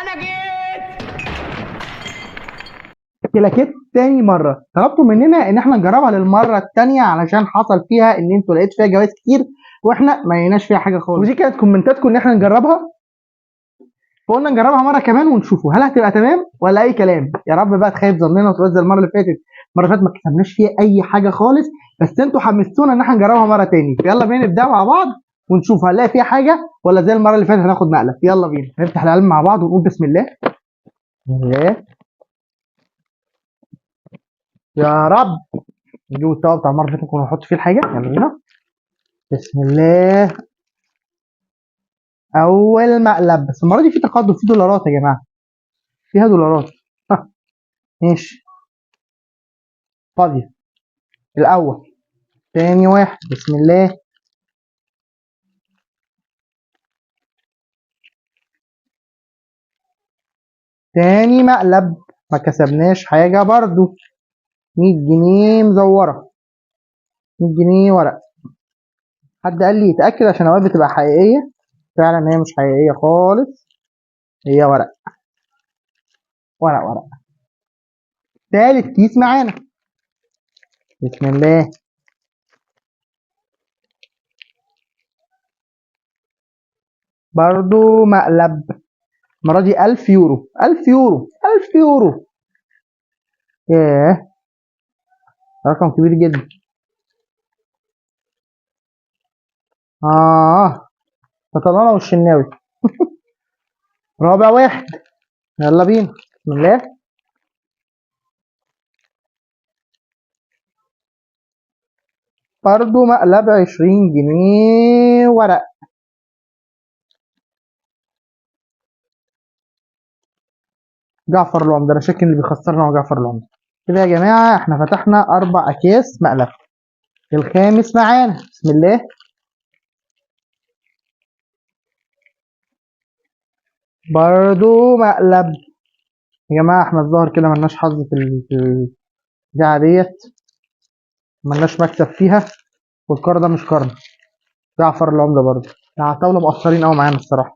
انا جيت. كلاكيت تاني مره طلبتوا مننا ان احنا نجربها للمره التانيه علشان حصل فيها ان انتوا لقيتوا فيها جوائز كتير واحنا ما لقيناش فيها حاجه خالص، ودي كانت كومنتاتكم ان احنا نجربها، فقلنا نجربها مره كمان ونشوفوا هل هتبقى تمام ولا اي كلام. يا رب بقى تخيب ظننا وتبقى زي المره اللي فاتت. المره اللي فاتت ما كسبناش فيها اي حاجه خالص، بس انتوا حمستونا ان احنا نجربها مره تاني. فيلا بينا نبدا مع بعض ونشوف هنلاقي فيها حاجه ولا زي المره اللي فاتت هناخد مقلب. يلا بينا نفتح العلم مع بعض ونقول بسم الله. بسم الله يا رب. نجيب الطبق بتاع المره اللي فاتت نكون نحط فيه الحاجه. يلا بينا بسم الله. اول مقلب، بس المره دي في تقدم، في دولارات يا جماعه، فيها دولارات. ماشي فاضيه. الاول تاني واحد بسم الله. تاني مقلب ما كسبناش حاجة برضو. 100 جنيه مزورة، 100 جنيه ورق. حد قال لي يتأكد عشان اوقات بتبقى حقيقية، فعلا هي مش حقيقية خالص، هي ورق ورق ورق. تالت كيس معانا بسم الله. برضو مقلب، المرة دي 1000 يورو، 1000 يورو، 1000 يورو. ياه رقم كبير جدا. فطلعنا والشناوي. رابع واحد يلا بينا بسم الله. برضو مقلب 20 جنيه ورق. جعفر العمدة، انا شاك اللي بيخسرنا هو جعفر العمدة. كده يا جماعة احنا فتحنا 4 اكياس مقلب. الخامس معانا بسم الله. برضو مقلب. يا جماعة احنا الظاهر كده ملناش حظ في البتاعة ديت، ملناش مكسب فيها، والكار ده مش كارنا. جعفر العمدة برضو العتاولة مقصرين قوي معانا الصراحة.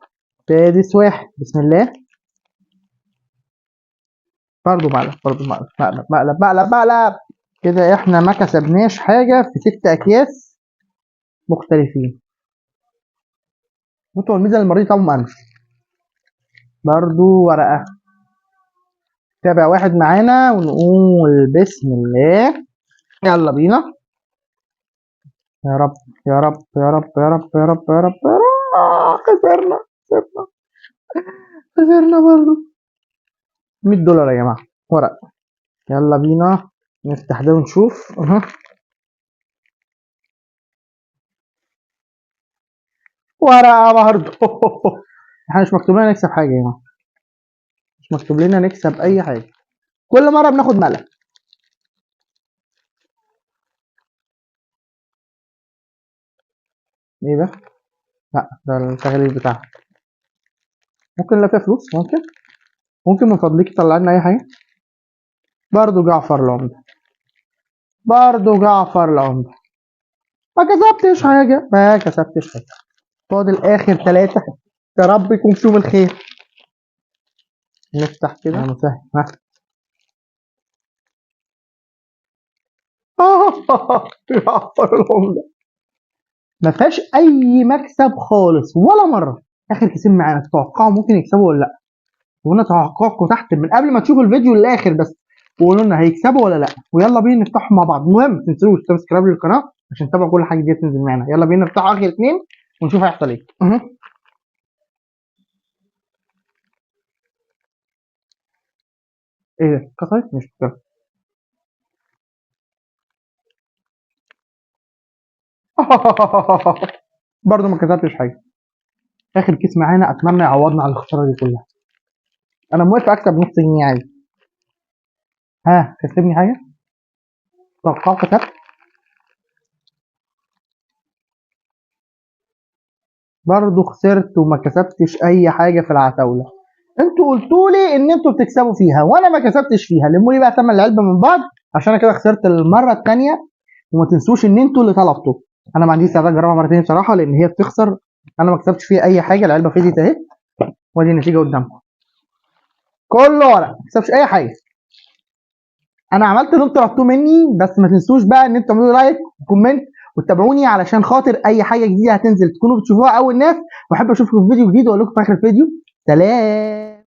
سادس واحد بسم الله. برضو مقلب، برضو مقلب مقلب مقلب مقلب مقلب. كده احنا ما كسبناش حاجة في 6 اكياس مختلفين. بصوا الميزة المرة دي طعمه مقرمش. برضو ورقة. تابع واحد معانا ونقول بسم الله. يلا بينا. يا رب يا رب يا رب يا رب يا رب يا رب يا رب. خسرنا خسرنا خسرنا برضو. 100 دولار يا جماعة ورق. يلا بينا نفتح ده ونشوف. ورقة برضو. احنا مش مكتوب لنا نكسب حاجة يا جماعة، مش مكتوب لنا نكسب أي حاجة، كل مرة بناخد ملك. ايه ده؟ لا ده التغليف بتاعها. ممكن نلاقي فيها فلوس، ممكن من فضلك تطلع لنا أي حاجة. برضو جعفر العمدة، برضو جعفر العمدة. ما كسبتش حاجة، ما كسبتش حاجة. فاضل آخر 3، يا رب يكون فيهم الخير. نفتح كده يا مسهل. ها جعفر العمدة ما فيهاش أي مكسب خالص ولا مرة. آخر كيسين معانا تتوقعوا ممكن يكسبوا ولا لأ؟ وأنا توقعكم تحت من قبل ما تشوفوا الفيديو للآخر بس، وقولوا لنا هيكسبوا ولا لأ، ويلا بينا نفتحهم مع بعض. المهم ما تنسوش سبسكرايب للقناة عشان تتابعوا كل حاجة دي تنزل معانا. يلا بينا نفتح آخر 2 ونشوف هيحصل إيه. ايه ده؟ كسرت؟ مش مشكلة. برضه ما كسبتش حاجة. آخر كيس معانا أتمنى يعوضنا على الخسارة دي كلها. أنا موافق أكسب نص جنيه عادي. ها كسبني حاجة؟ توقعوا كسبت؟ برضه خسرت وما كسبتش أي حاجة في العتاولة. انتوا قلتوا لي ان انتوا بتكسبوا فيها وانا ما كسبتش فيها. لموا لي بقى ثمن العلبه من بعض عشان انا كده خسرت المره الثانيه. وما تنسوش ان انتوا اللي طلبتوا. انا ما عنديش استعداد اجربها مرتين بصراحه لان هي بتخسر. انا ما كسبتش فيها اي حاجه. العلبه فضيت اهي، وادي النتيجه قدامكم. كله ورق، ما تكسبش اي حاجه. انا عملت اللي انتوا طلبتوه مني، بس ما تنسوش بقى ان انتوا تعملوا لايك وكومنت وتتابعوني علشان خاطر اي حاجه جديده هتنزل تكونوا بتشوفوها اول ناس. واحب اشوفكم في فيديو جديد واقول لكم في اخر الفيديو سلام.